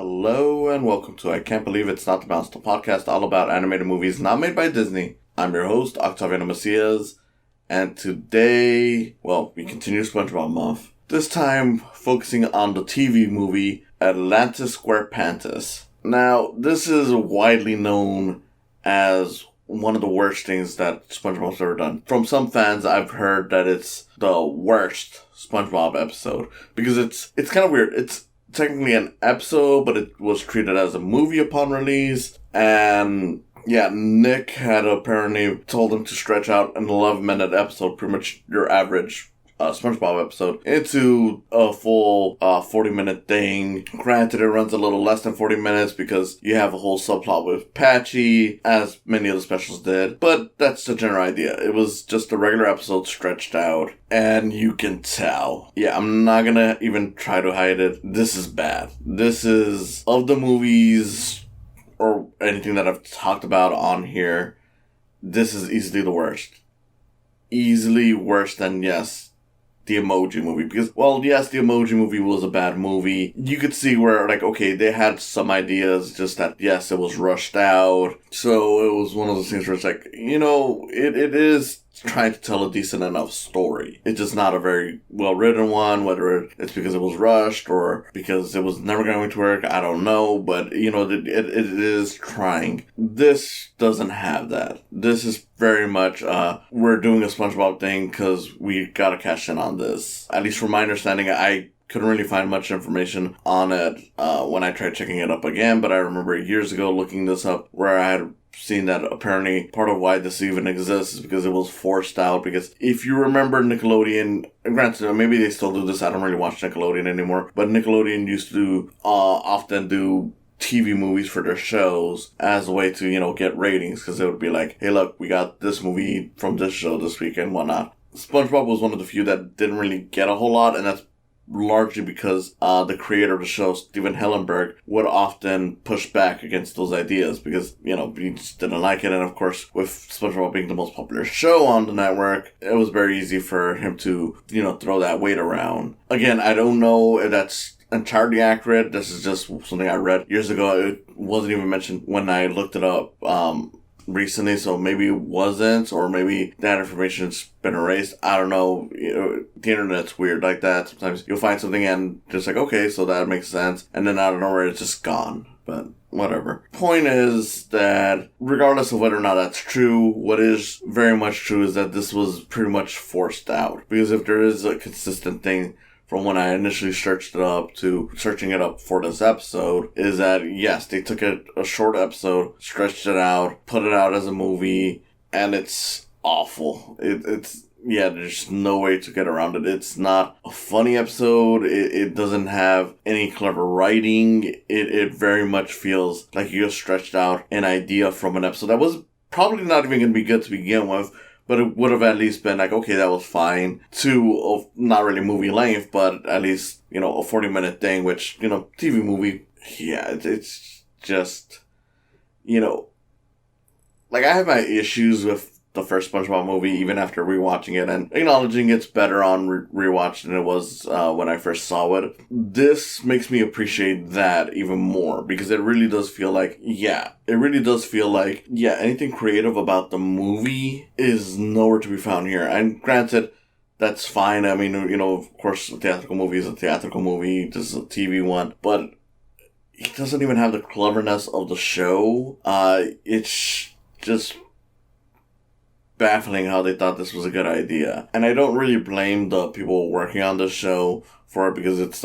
Hello and welcome to I Can't Believe It's Not the Mouse, the podcast all about animated movies not made by Disney. I'm your host, Octaviano, and today, we continue SpongeBob month. This time, focusing on the TV movie Atlantis SquarePantis. Now, this is widely known as one of the worst things that SpongeBob's ever done. From some fans, I've heard that it's the worst SpongeBob episode because it's kind of weird. It's technically an episode, but it was treated as a movie upon release. And yeah, Nick had apparently told him to stretch out an 11-minute episode, pretty much your average SpongeBob episode, into a full 40-minute thing. Granted, it runs a little less than 40 minutes because you have a whole subplot with Patchy, as many of the specials did, but that's the general idea. It was just a regular episode stretched out, and you can tell. Yeah, I'm not gonna even try to hide it. This is bad. This is, of the movies or anything that I've talked about on here, this is easily the worst. Easily worse than, yes, the Emoji Movie. Because, yes, the Emoji Movie was a bad movie. You could see where, they had some ideas, just that, yes, it was rushed out. So it was one of those things where it's it is trying to tell a decent enough story. It's just not a very well-written one, whether it's because it was rushed or because it was never going to work, I don't know, but, it is trying. This doesn't have that. This is very much, we're doing a SpongeBob thing because we gotta cash in on this. At least from my understanding, I couldn't really find much information on it when I tried checking it up again, but I remember years ago looking this up where I had seen that apparently part of why this even exists is because it was forced out. Because if you remember Nickelodeon, granted, maybe they still do this, I don't really watch Nickelodeon anymore, but Nickelodeon used to often do TV movies for their shows as a way to, get ratings, because it would be like, hey, look, we got this movie from this show this week and whatnot. SpongeBob was one of the few that didn't really get a whole lot, and that's largely because the creator of the show, Steven Hillenburg, would often push back against those ideas because, he just didn't like it. And of course, with SpongeBob being the most popular show on the network, it was very easy for him to, throw that weight around. Again, I don't know if that's entirely accurate. This is just something I read years ago. It wasn't even mentioned when I looked it up recently, so maybe it wasn't, or maybe that information's been erased. I don't know. The internet's weird like that. Sometimes you'll find something and just okay, so that makes sense, and then out of nowhere it's just gone. But whatever. Point is that regardless of whether or not that's true, what is very much true is that this was pretty much forced out. Because if there is a consistent thing from when I initially searched it up to searching it up for this episode, is that, yes, they took a short episode, stretched it out, put it out as a movie, and it's awful. There's no way to get around it. It's not a funny episode. It doesn't have any clever writing. It very much feels like you just stretched out an idea from an episode that was probably not even going to be good to begin with, but it would have at least been okay, that was fine. Not really movie length, but at least, a 40-minute thing, which, TV movie, it's just, I have my issues with the first SpongeBob movie, even after rewatching it and acknowledging it's better on rewatch than it was when I first saw it. This makes me appreciate that even more, because it really does feel like, anything creative about the movie is nowhere to be found here. And granted, that's fine. I mean, of course, a theatrical movie is a theatrical movie. This is a TV one, but it doesn't even have the cleverness of the show. It's just baffling how they thought this was a good idea. And I don't really blame the people working on this show for it, because it's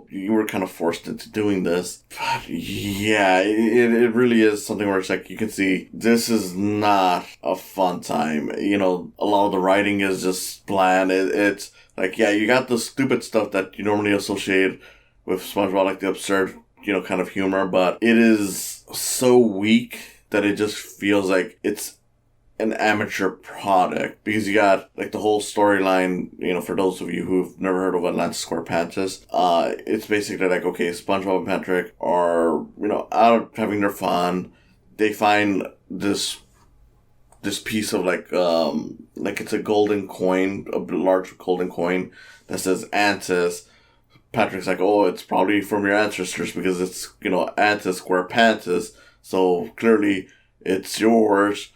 you were kind of forced into doing this. But yeah, it really is something where it's you can see this is not a fun time. A lot of the writing is just bland. It's you got the stupid stuff that you normally associate with SpongeBob, like the absurd, kind of humor, but it is so weak that it just feels like it's an amateur product, because you got the whole storyline. For those of you who've never heard of Atlantis SquarePantis, it's basically okay, SpongeBob and Patrick are out having their fun. They find this piece of it's a golden coin, a large golden coin that says Antis, Patrick's like, oh, it's probably from your ancestors because it's, Atlantis SquarePantis, so clearly it's yours.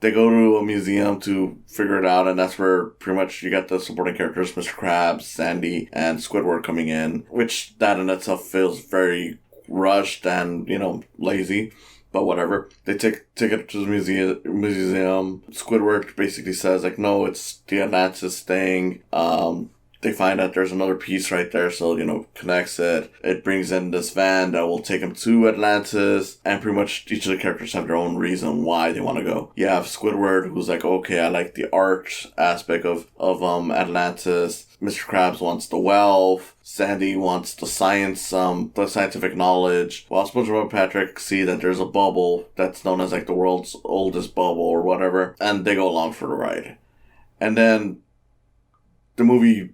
They go to a museum to figure it out, and that's where pretty much you got the supporting characters, Mr. Krabs, Sandy, and Squidward coming in, which that in itself feels very rushed and, lazy. But whatever. They take it to the museum. Squidward basically says, like, no, it's the Atlantis thing. They find out there's another piece right there, so, connects it. It brings in this van that will take them to Atlantis, and pretty much each of the characters have their own reason why they want to go. You have Squidward, who's like, okay, I like the art aspect of Atlantis. Mr. Krabs wants the wealth. Sandy wants the science, the scientific knowledge. While SpongeBob and Patrick see that there's a bubble that's known as, like, the world's oldest bubble or whatever, and they go along for the ride. And then the movie,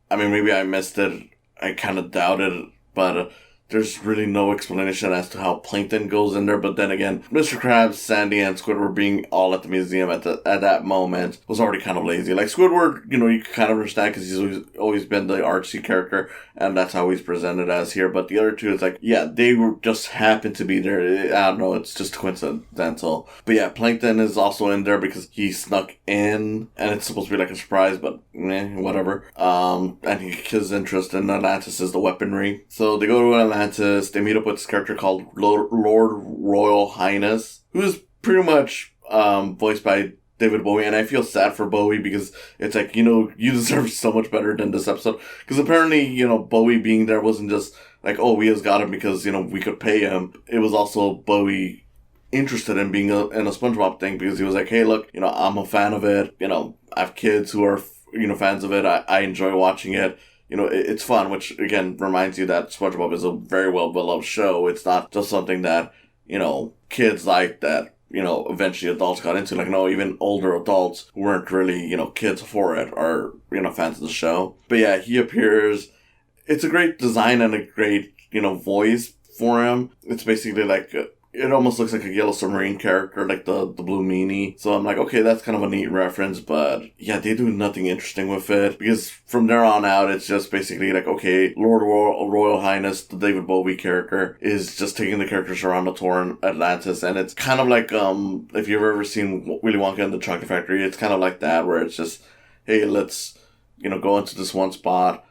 I mean, maybe I missed it. I kind of doubted it, but there's really no explanation as to how Plankton goes in there. But then again, Mr. Krabs, Sandy, and Squidward being all at the museum at that moment was already kind of lazy. Like, Squidward, you can kind of understand because he's always been the artsy character, and that's how he's presented as here. But the other two, it's like, yeah, they were just happened to be there. I don't know, it's just coincidental. But yeah, Plankton is also in there because he snuck in, and it's supposed to be like a surprise, but whatever. And his interest in Atlantis is the weaponry. So they go to Atlantis. They meet up with this character called Lord Royal Highness, who is pretty much voiced by David Bowie, and I feel sad for Bowie because it's like, you deserve so much better than this episode. Because apparently, Bowie being there wasn't just like, oh, we just got him because, we could pay him. It was also Bowie interested in being in a SpongeBob thing because he was like, hey, look, I'm a fan of it. I have kids who are, fans of it. I enjoy watching it. It's fun, which, again, reminds you that SpongeBob is a very well-beloved show. It's not just something that, kids like that, eventually adults got into. Like, no, even older adults who weren't really, kids for it are, fans of the show. But yeah, he appears. It's a great design and a great, voice for him. It's basically like... It almost looks like a Yellow Submarine character, like the Blue Meanie. So I'm like, okay, that's kind of a neat reference, but yeah, they do nothing interesting with it. Because from there on out, it's just basically like, okay, Lord Royal Highness, the David Bowie character, is just taking the characters around the tour in Atlantis. And it's kind of like, if you've ever seen Willy Wonka and the Chocolate Factory, it's kind of like that, where it's just, hey, let's, go into this one spot.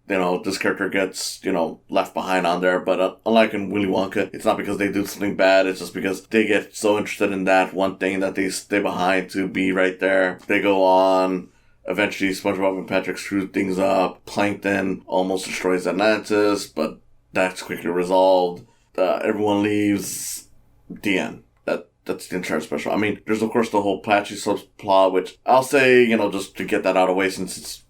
This character gets, left behind on there. But unlike in Willy Wonka, it's not because they do something bad. It's just because they get so interested in that one thing that they stay behind to be right there. They go on. Eventually, SpongeBob and Patrick screw things up. Plankton almost destroys Atlantis, but that's quickly resolved. Everyone leaves. The end. That's the entire special. I mean, there's of course the whole Patchy subplot, which I'll say, just to get that out of the way since it's,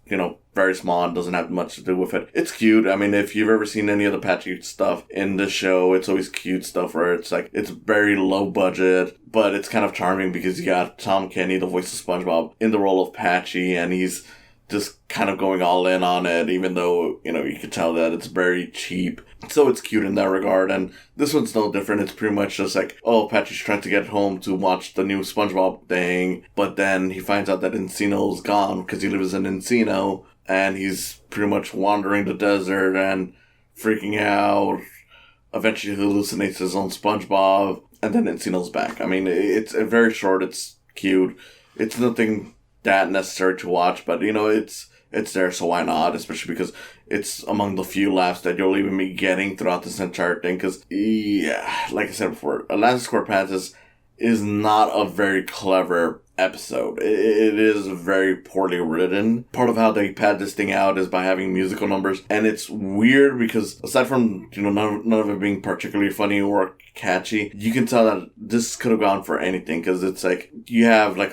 very small and doesn't have much to do with it. It's cute. I mean, if you've ever seen any of the Patchy stuff in the show, it's always cute stuff where it's like, it's very low budget, but it's kind of charming because you got Tom Kenny, the voice of SpongeBob, in the role of Patchy, and he's just kind of going all in on it, even though, you could tell that it's very cheap. So it's cute in that regard, and this one's no different. It's pretty much just like, oh, Patchy's trying to get home to watch the new SpongeBob thing, but then he finds out that Encino's gone because he lives in Encino, and he's pretty much wandering the desert and freaking out. Eventually he hallucinates his own SpongeBob, and then Encino's back. I mean, it's very short, it's cute. It's nothing that necessary to watch, but it's there, so why not? Especially because it's among the few laughs that you'll even be getting throughout this entire thing. Because, yeah, like I said before, Atlantis SquarePantis is not a very clever episode. It is very poorly written. Part of how they pad this thing out is by having musical numbers, and it's weird because aside from none of it being particularly funny or catchy, you can tell that this could have gone for anything because it's like you have like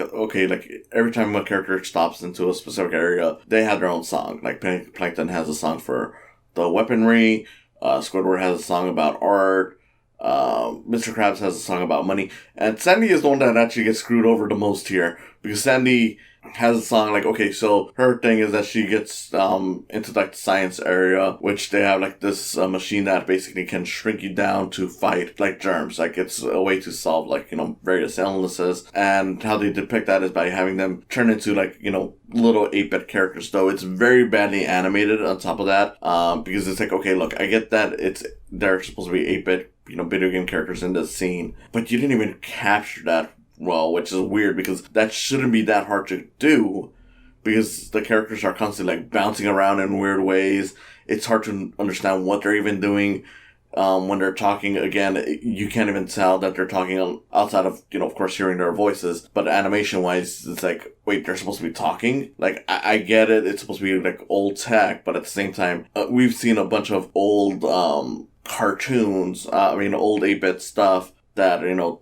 every time a character stops into a specific area, they have their own song. Like Plankton has a song for the weaponry, Squidward has a song about art. Mr. Krabs has a song about money, and Sandy is the one that actually gets screwed over the most here, because Sandy has a song like, okay, so her thing is that she gets into like the science area, which they have like this machine that basically can shrink you down to fight like germs. Like it's a way to solve like, various illnesses. And how they depict that is by having them turn into like, little 8-bit characters, though it's very badly animated on top of that, because it's like, okay, look, I get that they're supposed to be 8-bit, video game characters in this scene, but you didn't even capture that well, which is weird because that shouldn't be that hard to do, because the characters are constantly like bouncing around in weird ways. It's hard to understand what they're even doing. When they're talking, again, you can't even tell that they're talking outside of, of course, hearing their voices. But animation-wise, it's like, wait, they're supposed to be talking? Like, I get it. It's supposed to be, like, old tech. But at the same time, we've seen a bunch of old cartoons, old 8-bit stuff that,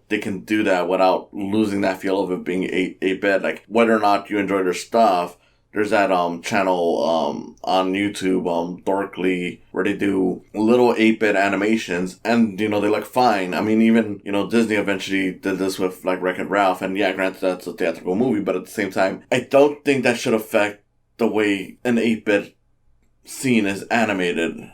they can do that without losing that feel of it being 8-bit. Like, whether or not you enjoy their stuff, there's that channel on YouTube, Dorkly, where they do little 8-bit animations, and they look fine. I mean, even Disney eventually did this with like Wreck-It Ralph, and yeah, granted that's a theatrical movie, but at the same time, I don't think that should affect the way an 8-bit scene is animated.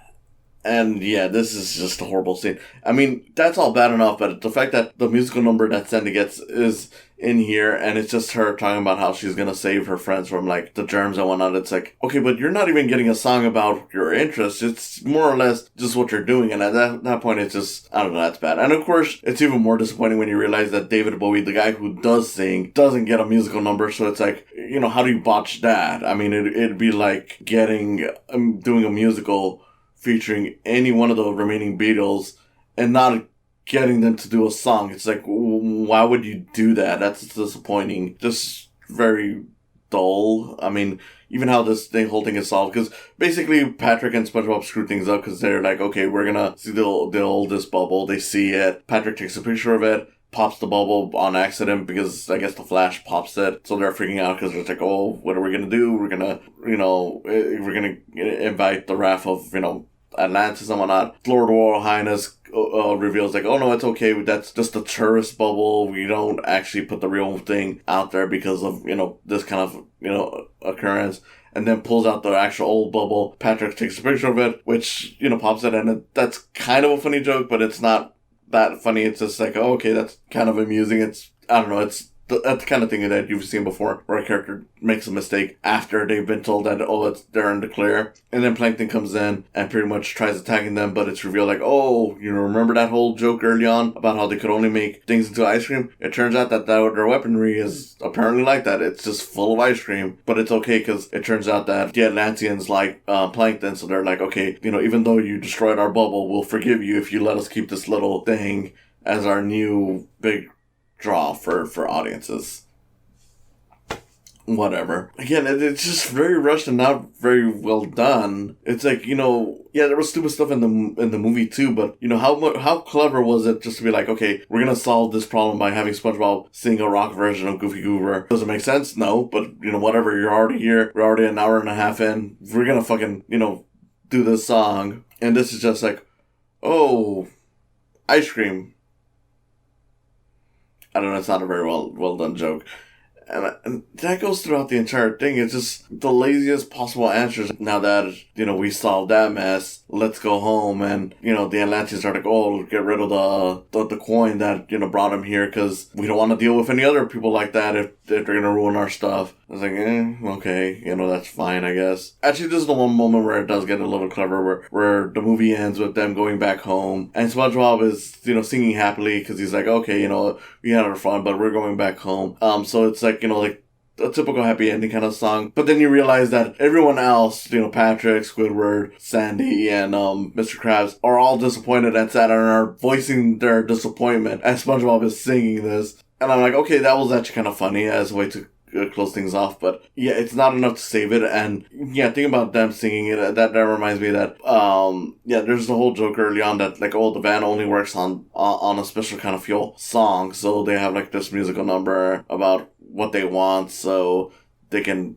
And yeah, this is just a horrible scene. I mean, that's all bad enough, but the fact that the musical number that Sandy gets is in here, and it's just her talking about how she's gonna save her friends from, like, the germs and whatnot. It's like, okay, but you're not even getting a song about your interests. It's more or less just what you're doing, and at that point, it's just, I don't know, that's bad. And of course, it's even more disappointing when you realize that David Bowie, the guy who does sing, doesn't get a musical number, so it's like, how do you botch that? I mean, it'd be like doing a musical featuring any one of the remaining Beatles and not getting them to do a song. It's like, why would you do that? That's disappointing. Just very dull. I mean, even how whole thing is solved, because basically Patrick and SpongeBob screw things up because they're like, okay, we're gonna see the oldest bubble. They see it. Patrick takes a picture of it, pops the bubble on accident because I guess the Flash pops it. So they're freaking out because it's like, oh, what are we gonna do? We're gonna, invite the wrath of, Atlantis and whatnot. Lord Royal Highness reveals like, oh no, it's okay. That's just a tourist bubble. We don't actually put the real thing out there because of, this kind of, occurrence. And then pulls out the actual old bubble. Patrick takes a picture of it, which, pops it. And that's kind of a funny joke, but it's not that funny. It's just like, oh, okay, that's kind of amusing. It's, I don't know, it's that's the kind of thing that you've seen before, where a character makes a mistake after they've been told that, they're in the clear. And then Plankton comes in and pretty much tries attacking them, but it's revealed like, oh, remember that whole joke early on about how they could only make things into ice cream? It turns out that their weaponry is apparently like that. It's just full of ice cream, but it's okay because it turns out that the Atlanteans like Plankton, so they're like, okay, even though you destroyed our bubble, we'll forgive you if you let us keep this little thing as our new big draw for audiences. Whatever. Again, it's just very rushed and not very well done. It's like, yeah, there was stupid stuff in the movie too, but how clever was it just to be like, okay, we're gonna solve this problem by having SpongeBob sing a rock version of Goofy Goober. Does it make sense? No, but whatever. You're already here. We're already an hour and a half in. We're gonna fucking do this song, and this is just like, oh, ice cream. I don't know, it's not a very well done joke. And that goes throughout the entire thing. It's just the laziest possible answers. Now that, we solved that mess, let's go home. And, the Atlanteans are like, oh, get rid of the coin that, brought him here because we don't want to deal with any other people like that if they're going to ruin our stuff. I was like, okay, that's fine, I guess. Actually, this is the one moment where it does get a little clever, where the movie ends with them going back home. And SpongeBob is, singing happily because he's like, okay, we had our fun, but we're going back home. So it's like, like a typical happy ending kind of song. But then you realize that everyone else, Patrick, Squidward, Sandy, and Mr. Krabs are all disappointed and sad and are voicing their disappointment as SpongeBob is singing this. And I'm like, okay, that was actually kind of funny as a way to close things off, but yeah, it's not enough to save it. And yeah, think about them singing it, that reminds me that there's the whole joke early on that like, oh, the van only works on a special kind of fuel song, so they have like this musical number about what they want so they can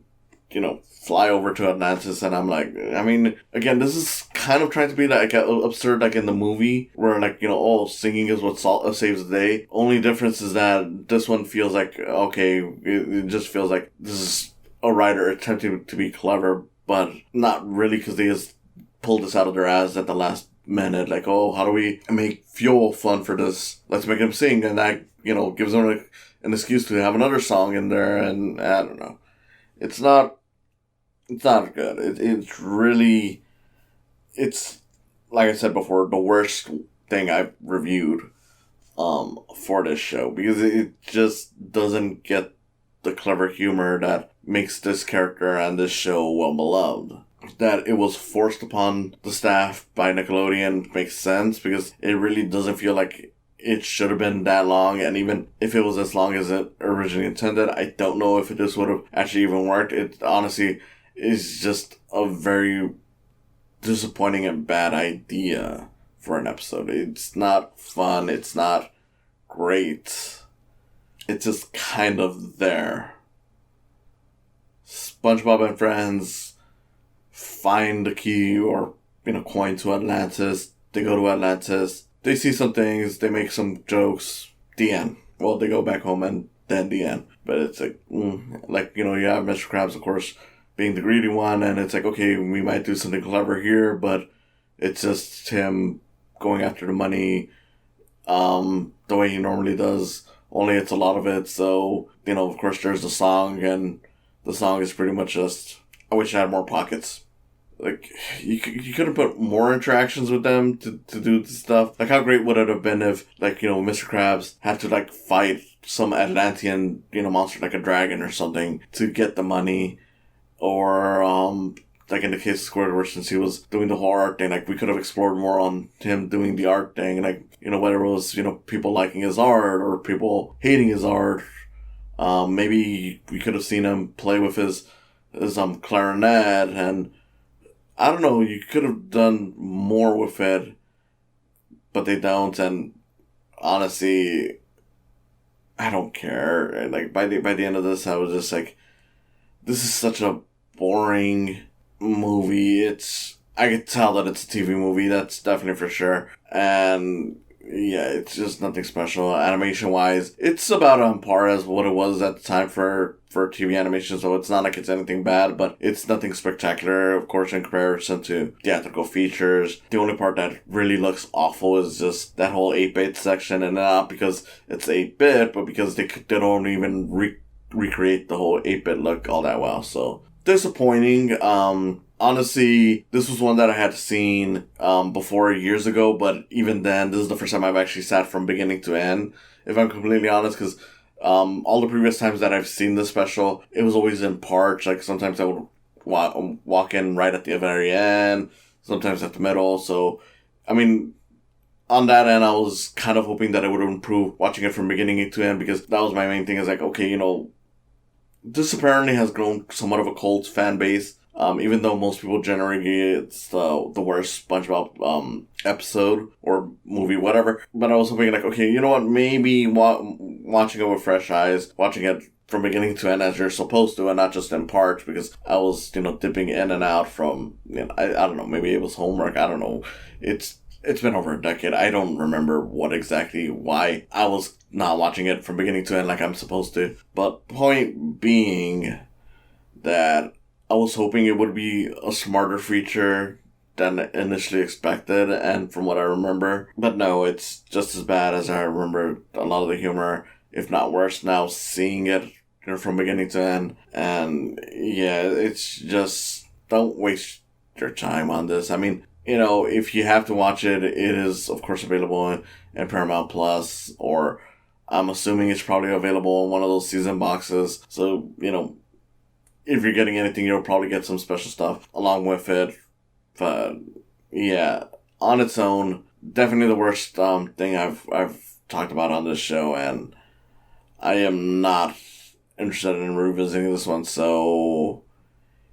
fly over to Atlantis. And I'm like, I mean, again, this is kind of trying to be like absurd, like in the movie, where like, oh, singing is what saves the day. Only difference is that this one feels like, okay, it just feels like this is a writer attempting to be clever, but not really, because they just pulled this out of their ass at the last minute. Like, oh, how do we make fuel fun for this? Let's make him sing, and that, gives them an excuse to have another song in there, and I don't know. It's not good. It's really, it's, like I said before, the worst thing I've reviewed for this show, because it just doesn't get the clever humor that makes this character and this show well beloved. That it was forced upon the staff by Nickelodeon makes sense, because it really doesn't feel like it should have been that long, and even if it was as long as it originally intended, I don't know if this would have actually even worked. It honestly is just a very disappointing and bad idea for an episode. It's not fun, it's not great. It's just kind of there. SpongeBob and friends find the key or, coin to Atlantis. They go to Atlantis. They see some things. They make some jokes. The end. Well, they go back home and then the end. But it's like, you have Mr. Krabs, of course, being the greedy one. And it's like, okay, we might do something clever here, but it's just him going after the money the way he normally does. Only it's a lot of it. So, of course, there's the song, and the song is pretty much just, I wish I had more pockets. Like, you could have put more interactions with them to do this stuff. Like, how great would it have been if, like, Mr. Krabs had to, like, fight some Atlantean, monster like a dragon or something to get the money. Or, like in the case of Squidward, since he was doing the whole art thing, like, we could have explored more on him doing the art thing. Like, whether it was, people liking his art or people hating his art. Maybe we could have seen him play with his clarinet, and I don't know, you could have done more with it, but they don't, and honestly, I don't care. Like, by the end of this, I was just like, this is such a boring movie. I could tell that it's a TV movie, that's definitely for sure, and yeah, it's just nothing special. Animation-wise, it's about on par as what it was at the time for TV animation, so it's not like it's anything bad, but it's nothing spectacular, of course, in comparison to theatrical features. The only part that really looks awful is just that whole 8-bit section, and not because it's 8-bit, but because they don't even recreate the whole 8-bit look all that well, so disappointing. Honestly, this was one that I had seen before years ago, but even then, this is the first time I've actually sat from beginning to end, if I'm completely honest, because all the previous times that I've seen this special, it was always in parts. Like, sometimes I would walk in right at the very end, sometimes at the middle, so, I mean, on that end, I was kind of hoping that it would improve watching it from beginning to end, because that was my main thing, is like, okay, this apparently has grown somewhat of a cult fan base. Even though most people generally it's the worst SpongeBob episode or movie, whatever. But I was hoping, like, okay, you know what? Maybe watching it with fresh eyes, watching it from beginning to end as you're supposed to, and not just in parts, because I was, dipping in and out from, I don't know, maybe it was homework. I don't know. It's been over a decade. I don't remember why I was not watching it from beginning to end like I'm supposed to. But point being that I was hoping it would be a smarter feature than initially expected, and from what I remember. But no, it's just as bad as I remember a lot of the humor, if not worse, now seeing it from beginning to end. And yeah, it's just, don't waste your time on this. I mean, if you have to watch it, it is, of course, available in Paramount Plus, or I'm assuming it's probably available in one of those season boxes. So, if you're getting anything, you'll probably get some special stuff along with it. But yeah, on its own, definitely the worst thing I've talked about on this show, and I am not interested in revisiting this one. So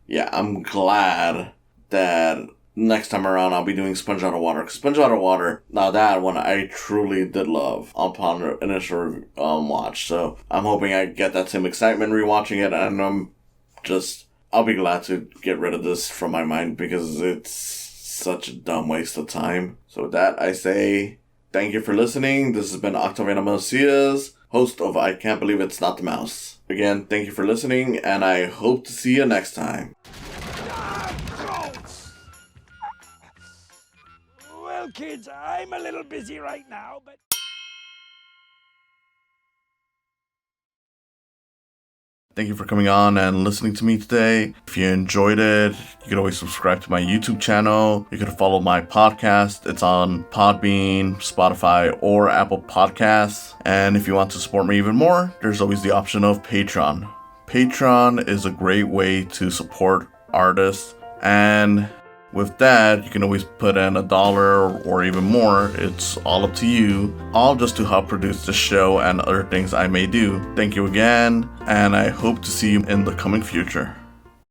yeah, I'm glad that next time around I'll be doing Sponge Out of Water. Sponge Out of Water, now that one I truly did love upon the initial watch. So I'm hoping I get that same excitement rewatching it, and I'll be glad to get rid of this from my mind, because it's such a dumb waste of time. So with that, I say thank you for listening. This has been Octaviano Macias, host of I Can't Believe It's Not the Mouse. Again, thank you for listening, and I hope to see you next time. Well, kids, I'm a little busy right now, but... Thank you for coming on and listening to me today. If you enjoyed it, you can always subscribe to my YouTube channel. You can follow my podcast. It's on Podbean, Spotify, or Apple Podcasts. And if you want to support me even more, there's always the option of Patreon. Patreon is a great way to support artists. And with that, you can always put in $1 or even more. It's all up to you, all just to help produce the show and other things I may do. Thank you again, and I hope to see you in the coming future.